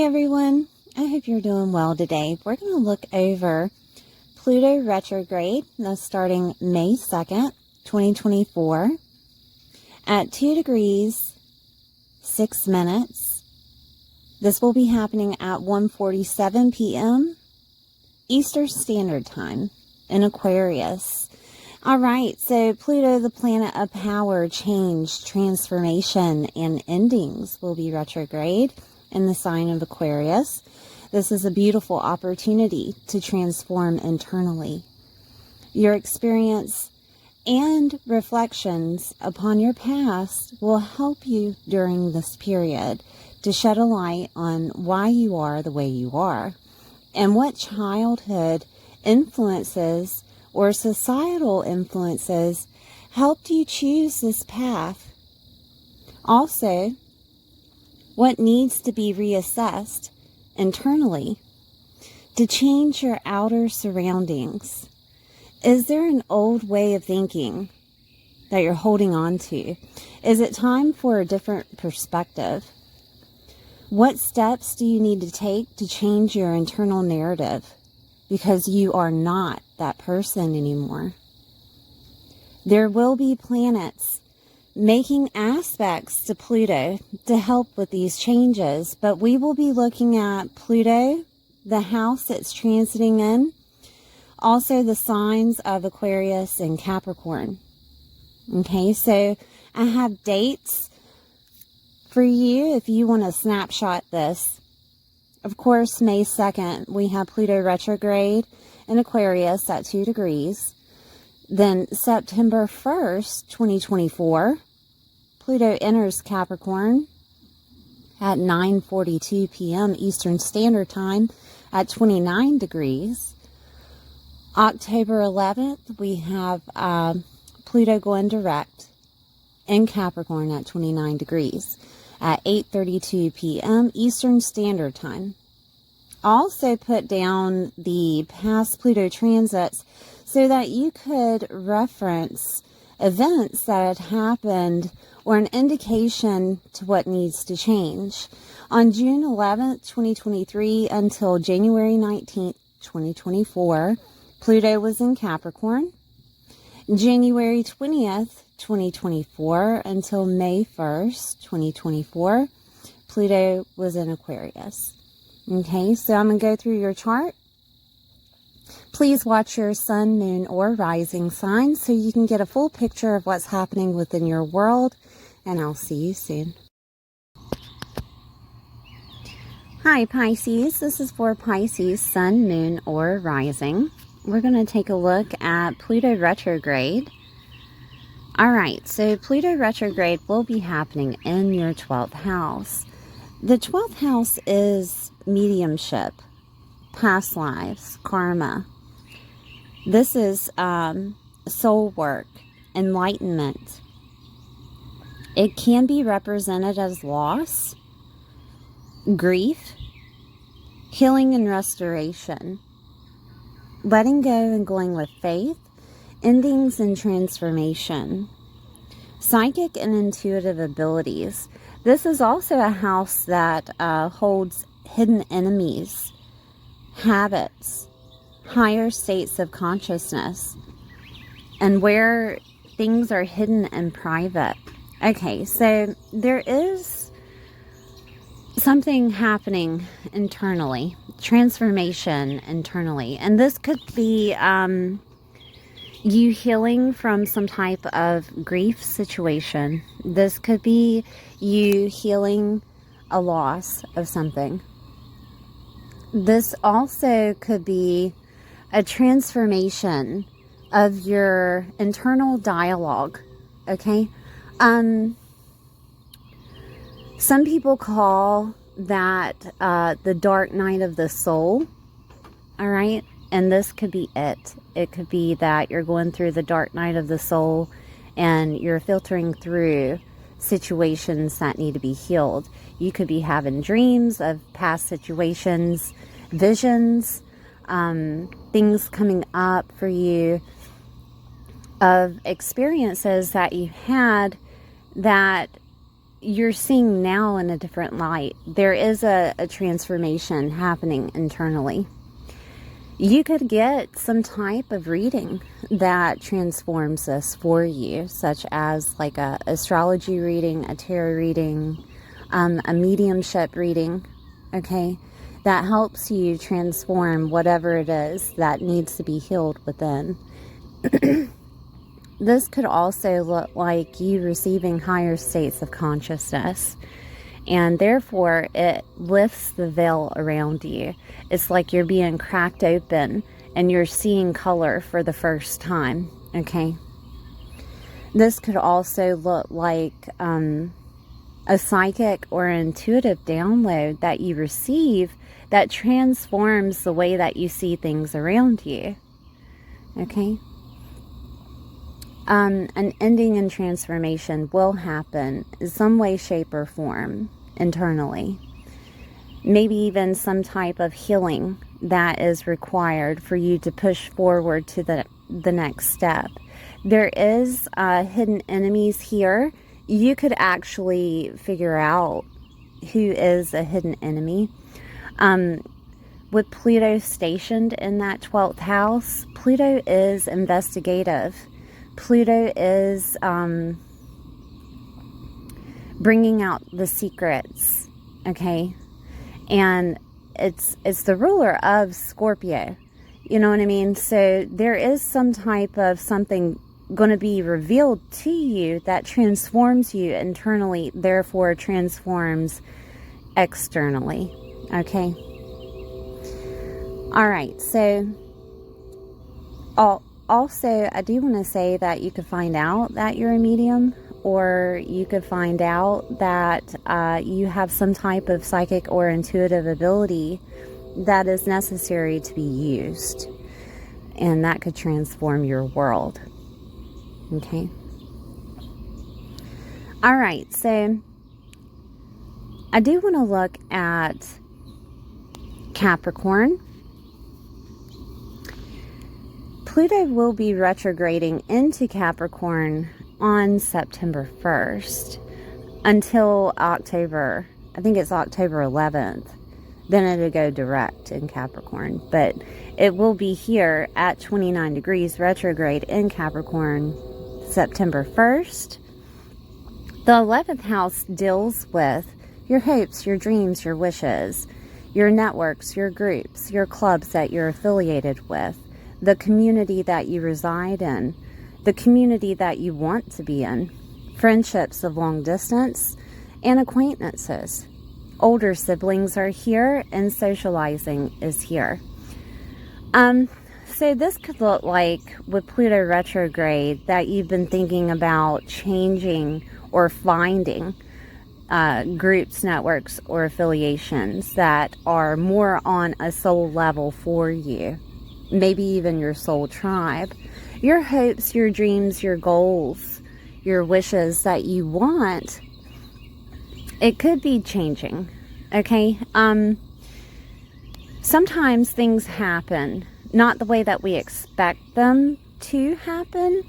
everyone, I hope you're doing well today. We're going to look over Pluto Retrograde, that's starting May 2nd, 2024 at 2 degrees, 6 minutes. This will be happening at 1:47 p.m. Eastern Standard Time in Aquarius. All right, so Pluto, the planet of power, change, transformation, and endings, will be retrograde in the sign of Aquarius. This is a beautiful opportunity to transform internally. Your experience and reflections upon your past will help you during this period to shed a light on why you are the way you are and what childhood influences or societal influences helped you choose this path. Also, what needs to be reassessed internally to change your outer surroundings. Is there an old way of thinking that you're holding on to? Is it time for a different perspective? What steps do you need to take to change your internal narrative? Because you are not that person anymore. There will be planets making aspects to Pluto to help with these changes, but we will be looking at Pluto, the house it's transiting in, also the signs of Aquarius and Capricorn. Okay, so I have dates for you if you want to snapshot this. Of course, May 2nd, we have Pluto retrograde in Aquarius at 2 degrees. Then September 1st, 2024, Pluto enters Capricorn at 9:42 p.m. Eastern Standard Time at 29 degrees. October 11th, we have Pluto going direct in Capricorn at 29 degrees at 8:32 p.m. Eastern Standard Time. Also put down the past Pluto transits so that you could reference events that had happened or an indication to what needs to change. On June 11th, 2023 until January 19th, 2024, Pluto was in Capricorn. January 20th, 2024 until May 1st, 2024, Pluto was in Aquarius. Okay, so I'm going to go through your chart. Please watch your sun, moon, or rising sign so you can get a full picture of what's happening within your world, and I'll see you soon. Hi Pisces, this is for Pisces, sun, moon, or rising. We're going to take a look at Pluto retrograde. All right, so Pluto retrograde will be happening in your 12th house. The 12th house is mediumship, past lives, karma. This is soul work, enlightenment. It can be represented as loss, grief, healing and restoration, letting go and going with faith, endings and transformation, psychic and intuitive abilities. This is also a house that holds hidden enemies, habits, higher states of consciousness, and where things are hidden and private. Okay, so there is something happening internally, transformation internally, and this could be you healing from some type of grief situation. This could be you healing a loss of something. This also could be a transformation of your internal dialogue, okay? Some people call that the dark night of the soul, all right? And this could be it. It could be that you're going through the dark night of the soul and you're filtering through situations that need to be healed. You could be having dreams of past situations, visions, things coming up for you of experiences that you had that you're seeing now in a different light. There is a transformation happening internally. You could get some type of reading that transforms this for you, such as like a astrology reading, a tarot reading, a mediumship reading, okay? That helps you transform whatever it is that needs to be healed within. This could also look like you receiving higher states of consciousness, and therefore it lifts the veil around you. It's like you're being cracked open and you're seeing color for the first time, okay? This could also look like a psychic or intuitive download that you receive that transforms the way that you see things around you, okay? An ending and transformation will happen in some way, shape, or form internally. Maybe even some type of healing that is required for you to push forward to the next step. There is hidden enemies here. You could actually figure out who is a hidden enemy. With Pluto stationed in that 12th house, Pluto is investigative. Pluto is bringing out the secrets, okay? And it's the ruler of Scorpio, you know what I mean? So there is some type of something going to be revealed to you that transforms you internally, therefore transforms externally, okay? All right, so also, I do want to say that you could find out that you're a medium, or you could find out that you have some type of psychic or intuitive ability that is necessary to be used. And that could transform your world. Okay? All right, so I do want to look at Capricorn. Pluto will be retrograding into Capricorn on September 1st until October, I think it's October 11th. Then it'll go direct in Capricorn. But it will be here at 29 degrees retrograde in Capricorn September 1st. The 11th house deals with your hopes, your dreams, your wishes, your networks, your groups, your clubs that you're affiliated with, the community that you reside in, the community that you want to be in, friendships of long distance, and acquaintances. Older siblings are here, and socializing is here. So this could look like, with Pluto retrograde, that you've been thinking about changing or finding groups, networks, or affiliations that are more on a soul level for you. Maybe even your soul tribe. Your hopes, your dreams, your goals, your wishes that you want, it could be changing, okay? Sometimes things happen not the way that we expect them to happen,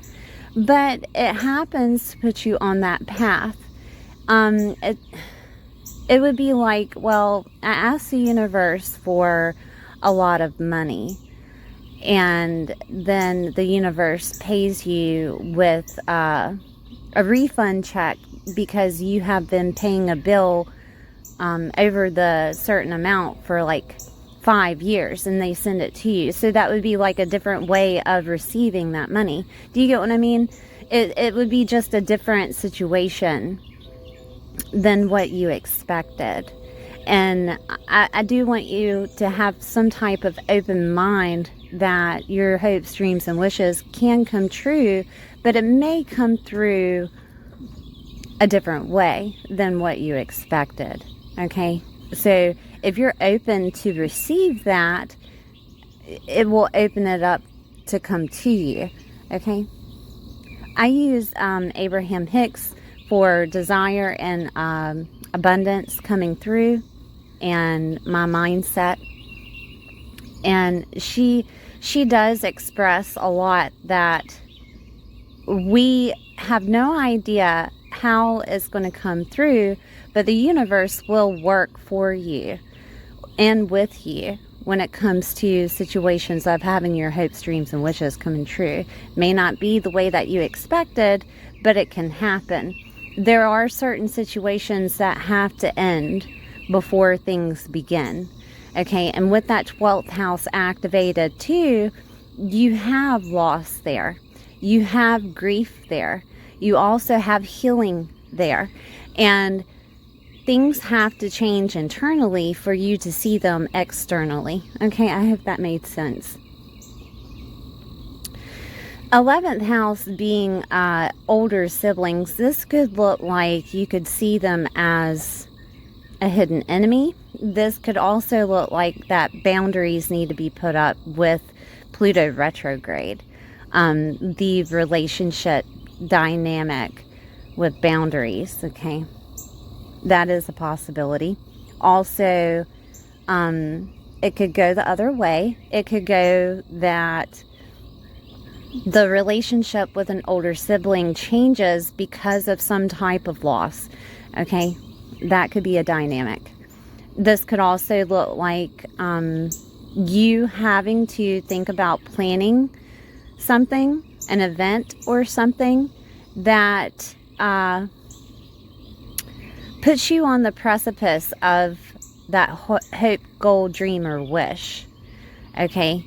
but it happens to put you on that path. It would be like, well, I asked the universe for a lot of money, and then the universe pays you with a refund check because you have been paying a bill over the certain amount for like 5 years, and they send it to you. So that would be like a different way of receiving that money. Do you get what I mean? It would be just a different situation than what you expected. And I do want you to have some type of open mind that your hopes, dreams, and wishes can come true, but it may come through a different way than what you expected, okay? So if you're open to receive that, it will open it up to come to you, okay? I use Abraham Hicks for desire and abundance coming through, and my mindset. And she does express a lot that we have no idea how it's going to come through, but the universe will work for you and with you when it comes to situations of having your hopes, dreams, and wishes coming true. May not be the way that you expected, but it can happen. There are certain situations that have to end before things begin. Okay, and with that 12th house activated too, you have loss there. You have grief there. You also have healing there. And things have to change internally for you to see them externally. Okay, I hope that made sense. 11th house being older siblings, this could look like you could see them as a hidden enemy. This could also look like that boundaries need to be put up with Pluto retrograde. The relationship dynamic with boundaries, okay? That is a possibility. Also, it could go the other way. It could go that the relationship with an older sibling changes because of some type of loss, okay? That could be a dynamic. This could also look like you having to think about planning something, an event or something that puts you on the precipice of that hope, goal, dream, or wish. Okay,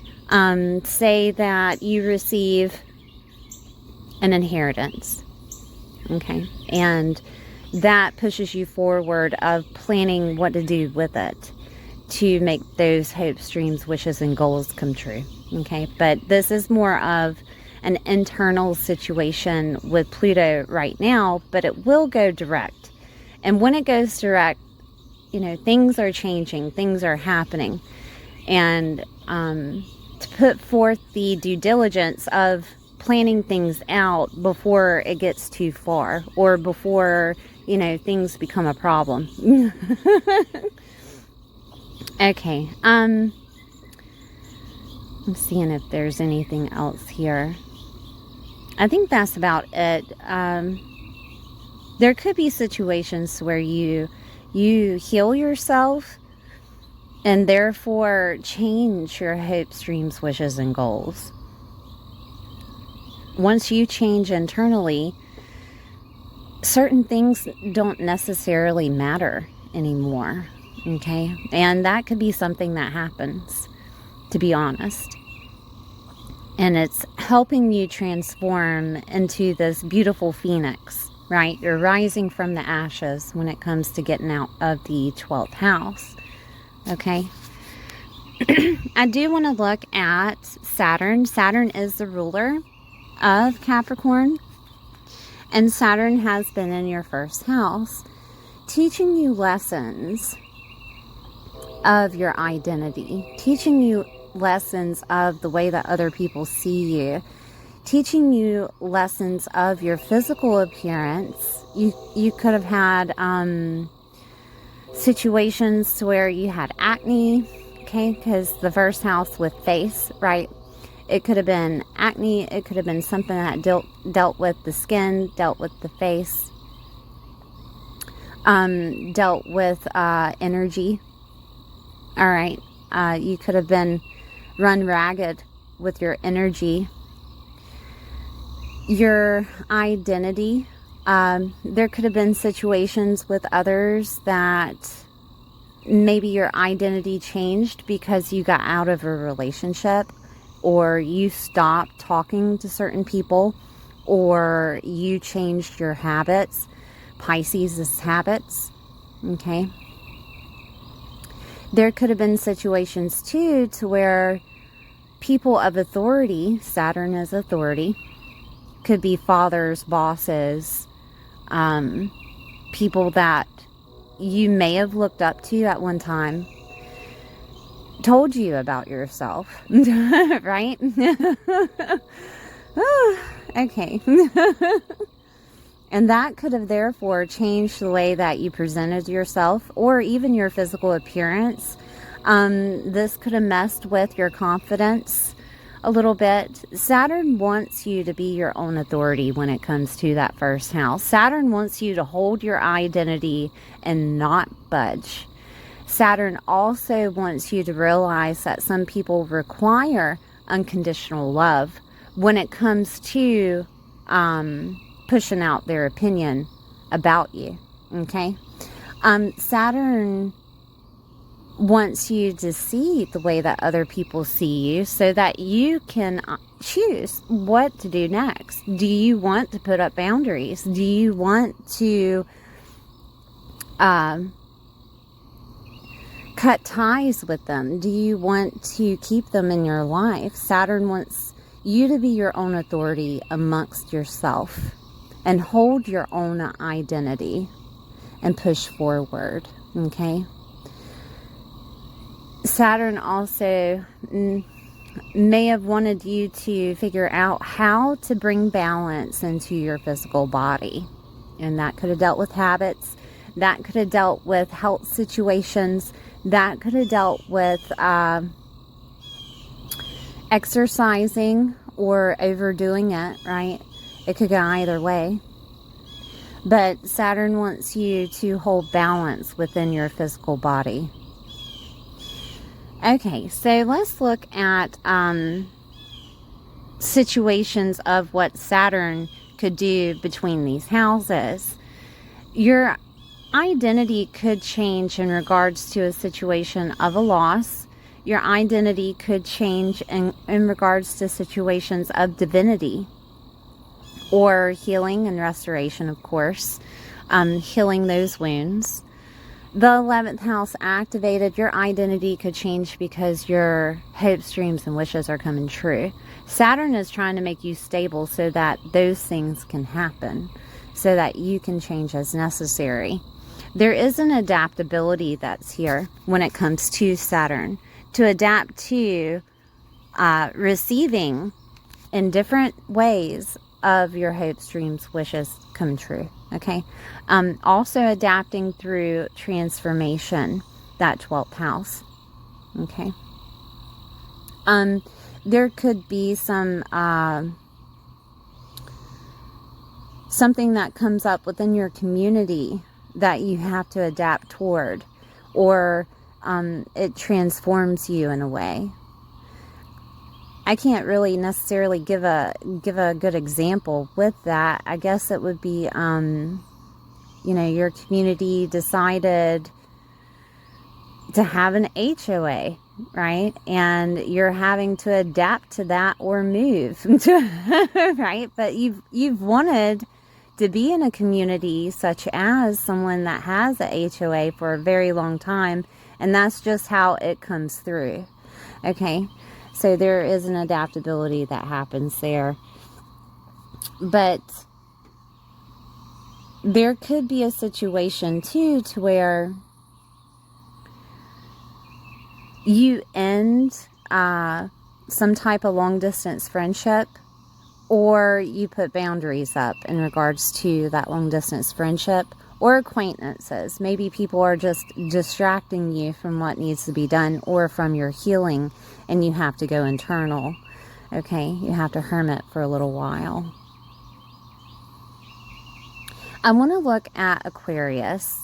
say that you receive an inheritance. Okay, and that pushes you forward of planning what to do with it to make those hopes, dreams, wishes, and goals come true. Okay, but this is more of an internal situation with Pluto right now, but it will go direct. And when it goes direct, you know, things are changing, things are happening. And to put forth the due diligence of planning things out before it gets too far, or before, you know, things become a problem. Okay, I'm seeing if there's anything else here. I think that's about it. There could be situations where you heal yourself and therefore change your hopes, dreams, wishes, and goals. Once you change internally, certain things don't necessarily matter anymore. Okay, and that could be something that happens, to be honest. And it's helping you transform into this beautiful phoenix, right? You're rising from the ashes when it comes to getting out of the 12th house. Okay. I do want to look at Saturn. Saturn is the ruler of Capricorn. And Saturn has been in your first house, teaching you lessons of your identity, teaching you lessons of the way that other people see you, teaching you lessons of your physical appearance. You could have had situations where you had acne, okay, because the first house with face, right? It could have been acne, it could have been something that dealt with the skin, dealt with the face, dealt with energy. All right, you could have been run ragged with your energy, your identity. There could have been situations with others that maybe your identity changed because you got out of a relationship, or you stopped talking to certain people, or you changed your habits. Pisces is habits, okay? There could have been situations too to where people of authority, Saturn is authority, could be fathers, bosses, people that you may have looked up to at one time, told you about yourself, right? Okay. And that could have therefore changed the way that you presented yourself, or even your physical appearance. This could have messed with your confidence. a little bit. Saturn wants you to be your own authority when it comes to that first house. Saturn wants you to hold your identity and not budge. Saturn also wants you to realize that some people require unconditional love when it comes to pushing out their opinion about you. Okay? Saturn wants you to see the way that other people see you so that you can choose what to do next. Do you want to put up boundaries? Do you want to cut ties with them? Do you want to keep them in your life? Saturn wants you to be your own authority amongst yourself and hold your own identity and push forward. Okay? Saturn also may have wanted you to figure out how to bring balance into your physical body. And that could have dealt with habits. That could have dealt with health situations. That could have dealt with exercising or overdoing it, right? It could go either way. But Saturn wants you to hold balance within your physical body. Okay, so let's look at situations of what Saturn could do between these houses. Your identity could change in regards to a situation of a loss. Your identity could change in regards to situations of divinity or healing and restoration, of course, healing those wounds. The 11th house activated, your identity could change because your hopes, dreams, and wishes are coming true. Saturn is trying to make you stable so that those things can happen, so that you can change as necessary. There is an adaptability that's here when it comes to Saturn, to adapt to receiving in different ways of your hopes, dreams, wishes come true. Okay. Also adapting through transformation, that 12th house. Okay. There could be some something that comes up within your community that you have to adapt toward, or it transforms you in a way. I can't really necessarily give a good example with that. I guess it would be, your community decided to have an HOA, right? And you're having to adapt to that or move, right? But you've wanted to be in a community such as someone that has a HOA for a very long time, and that's just how it comes through. Okay? So there is an adaptability that happens there. But there could be a situation too to where you end some type of long distance friendship, or you put boundaries up in regards to that long distance friendship or acquaintances. Maybe people are just distracting you from what needs to be done or from your healing, and you have to go internal. Okay, you have to hermit for a little while. I want to look at Aquarius.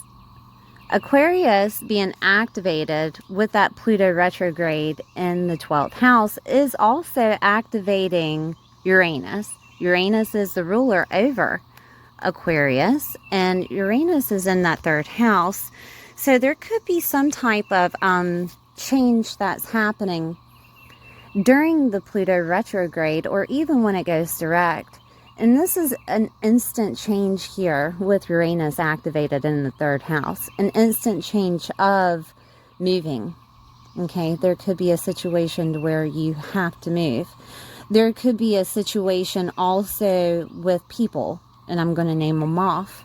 Aquarius being activated with that Pluto retrograde in the 12th house is also activating Uranus. Uranus is the ruler over Aquarius, and Uranus is in that 3rd house. So there could be some type of change that's happening during the Pluto retrograde, or even when it goes direct. And this is an instant change here with Uranus activated in the 3rd house. An instant change of moving. Okay, there could be a situation where you have to move. There could be a situation also with people, and I'm going to name them off.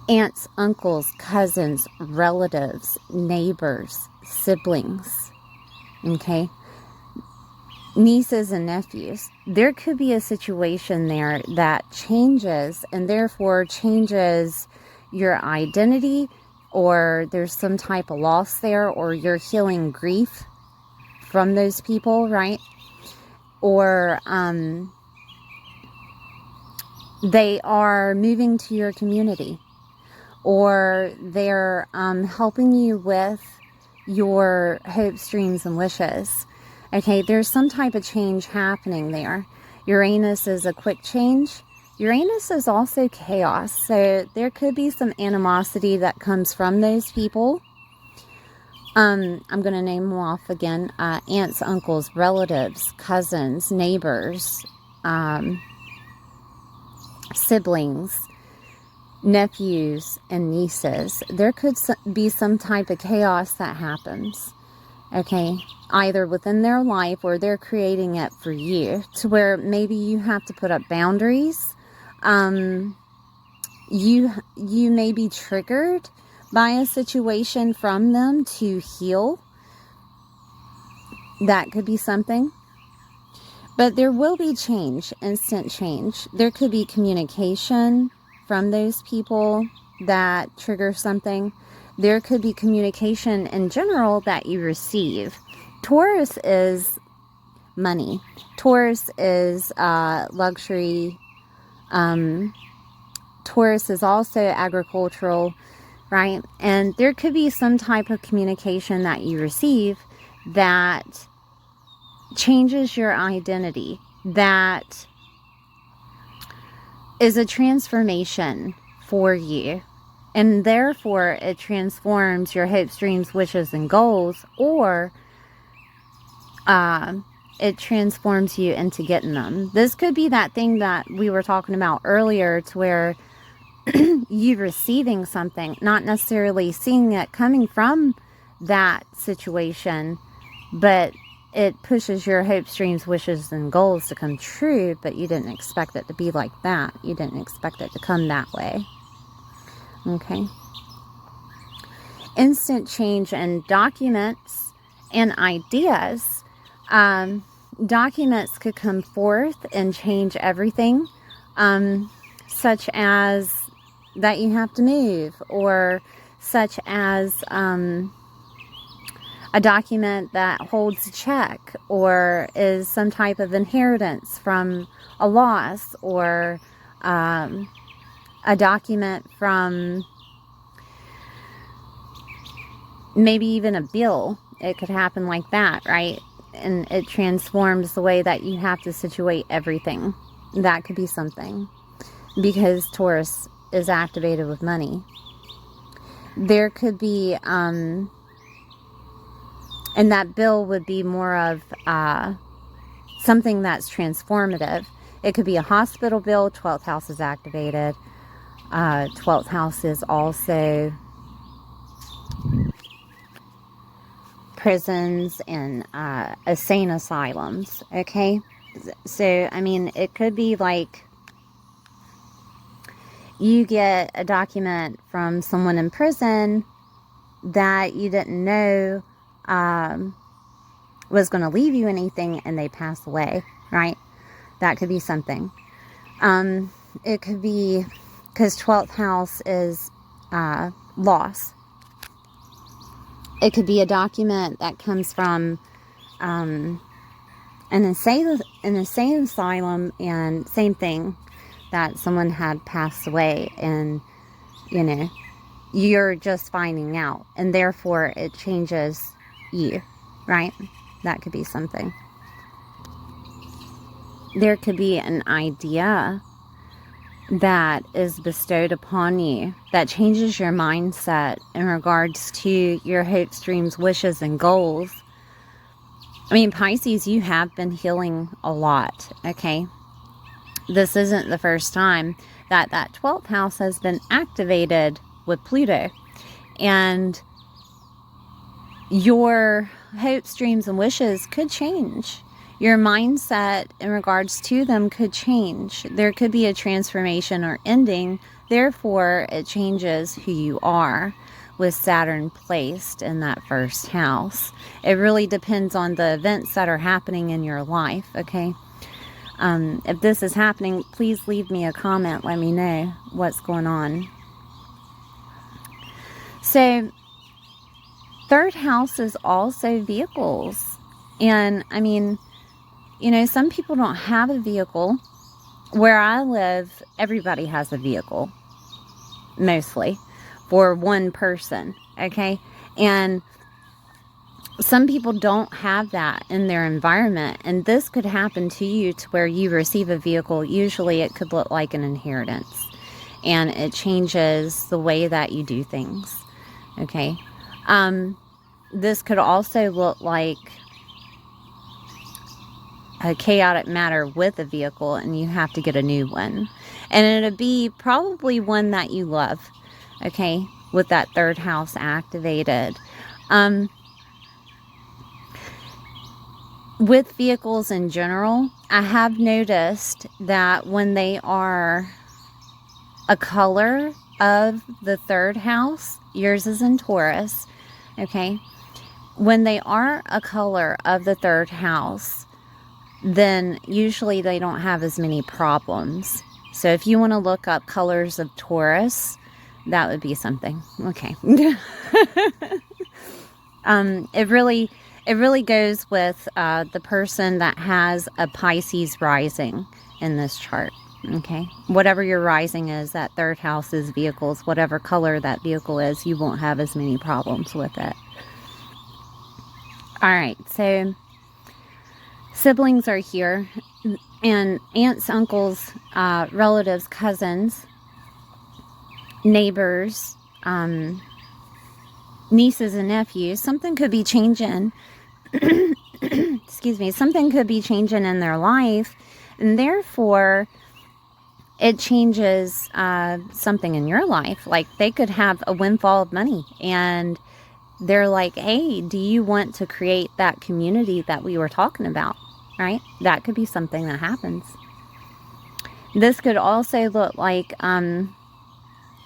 Aunts, uncles, cousins, relatives, neighbors, siblings. Okay? Nieces and nephews. There could be a situation there that changes, and therefore changes your identity, or there's some type of loss there, or you're healing grief from those people, right? Or they are moving to your community, or they're helping you with your hopes, dreams, and wishes. Okay, there's some type of change happening there. Uranus is a quick change. Uranus is also chaos, so there could be some animosity that comes from those people. I'm going to name them off again. Aunts, uncles, relatives, cousins, neighbors, siblings, nephews, and nieces. There could be some type of chaos that happens. Okay, either within their life or they're creating it for you, to where maybe you have to put up boundaries. You may be triggered by a situation from them to heal. That could be something. But there will be change, instant change. There could be communication from those people that trigger something. There could be communication in general that you receive. Taurus is money. Taurus is luxury. Taurus is also agricultural, right? And there could be some type of communication that you receive that changes your identity, that is a transformation for you. And therefore, it transforms your hopes, dreams, wishes, and goals, or it transforms you into getting them. This could be that thing that we were talking about earlier, to where you receiving something, not necessarily seeing it coming from that situation, but it pushes your hopes, dreams, wishes, and goals to come true, but you didn't expect it to be like that. You didn't expect it to come that way. Okay. Instant change in documents and ideas. Documents could come forth and change everything, such as that you have to move, or such as a document that holds a check, or is some type of inheritance from a loss, or a document from maybe even a bill. It could happen like that, right? And it transforms the way that you have to situate everything. That could be something, because Taurus is activated with money. There could be, and that bill would be more of something that's transformative. It could be a hospital bill. 12th house is activated. 12th house is also prisons and insane asylums. Okay, so I mean, it could be like you get a document from someone in prison that you didn't know was going to leave you anything, and they pass away, right? That could be something. It could be, because 12th house is loss. It could be a document that comes from an insane asylum, and same thing, that someone had passed away, and you know, you're just finding out, and therefore it changes you, right? That could be something. There could be an idea that is bestowed upon you that changes your mindset in regards to your hopes, dreams, wishes, and goals. I mean, Pisces, you have been healing a lot, okay? This isn't the first time that 12th house has been activated with Pluto. And your hopes, dreams, and wishes could change. Your mindset in regards to them could change. There could be a transformation or ending. Therefore, it changes who you are, with Saturn placed in that first house. It really depends on the events that are happening in your life, okay? If this is happening, please leave me a comment. Let me know what's going on. So, third house is also vehicles. And I mean, you know, some people don't have a vehicle. Where I live, everybody has a vehicle, mostly, for one person, okay? And some people don't have that in their environment, and this could happen to you to where you receive a vehicle. Usually it could look like an inheritance, and it changes the way that you do things, okay? This could also look like a chaotic matter with a vehicle, and you have to get a new one. And it'll be probably one that you love, okay, with that third house activated. With vehicles in general, I have noticed that when they are a color of the third house, yours is in Taurus, okay? When they are a color of the third house, then usually they don't have as many problems. So if you want to look up colors of Taurus, that would be something. Okay. It really goes with the person that has a Pisces rising in this chart. Okay. Whatever your rising is, that third house is vehicles. Whatever color that vehicle is, you won't have as many problems with it. All right. So siblings are here, and aunts, uncles, relatives, cousins, neighbors, nieces and nephews. Something could be changing. Excuse me. Something could be changing in their life, and therefore it changes something in your life. Like they could have a windfall of money, and they're like, hey, do you want to create that community that we were talking about? Right? That could be something that happens. This could also look like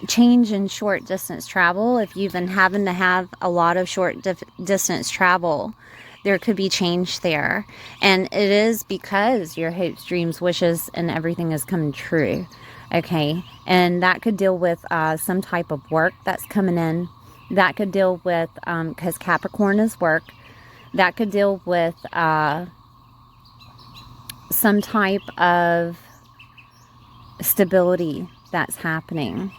change in short distance travel. If you've been having to have a lot of short distance travel, there could be change there. And it is because your hopes, dreams, wishes, and everything is coming true. Okay? And that could deal with some type of work that's coming in. That could deal with, because Capricorn is work, that could deal with some type of stability that's happening,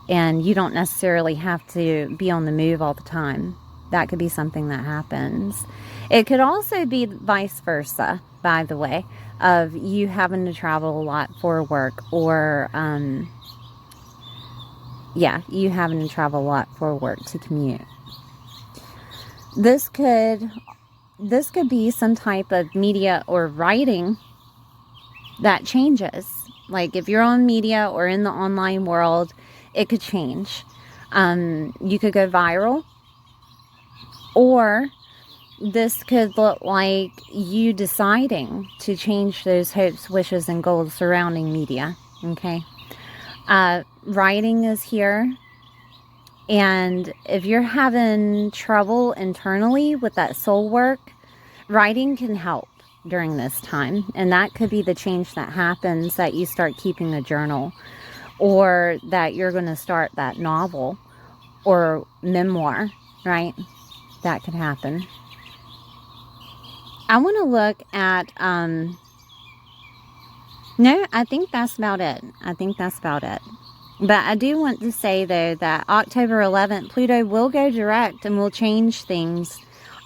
and you don't necessarily have to be on the move all the time. That could be something that happens. It could also be vice versa, by the way, of you having to travel a lot for work, or you having to travel a lot for work to commute. This could be some type of media or writing that changes. Like if you're on media or in the online world, it could change. You could go viral, or this could look like you deciding to change those hopes, wishes, and goals surrounding media. Okay. Writing is here. And if you're having trouble internally with that soul work, writing can help during this time. And that could be the change that happens, that you start keeping a journal, or that you're going to start that novel or memoir, right? That could happen. I want to look at, no, I think that's about it. But I do want to say, though, that October 11th, Pluto will go direct and will change things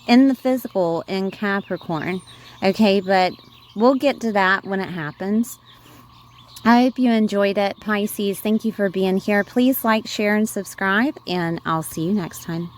in the physical in Capricorn. Okay, but we'll get to that when it happens. I hope you enjoyed it, Pisces. Thank you for being here. Please like, share, and subscribe, and I'll see you next time.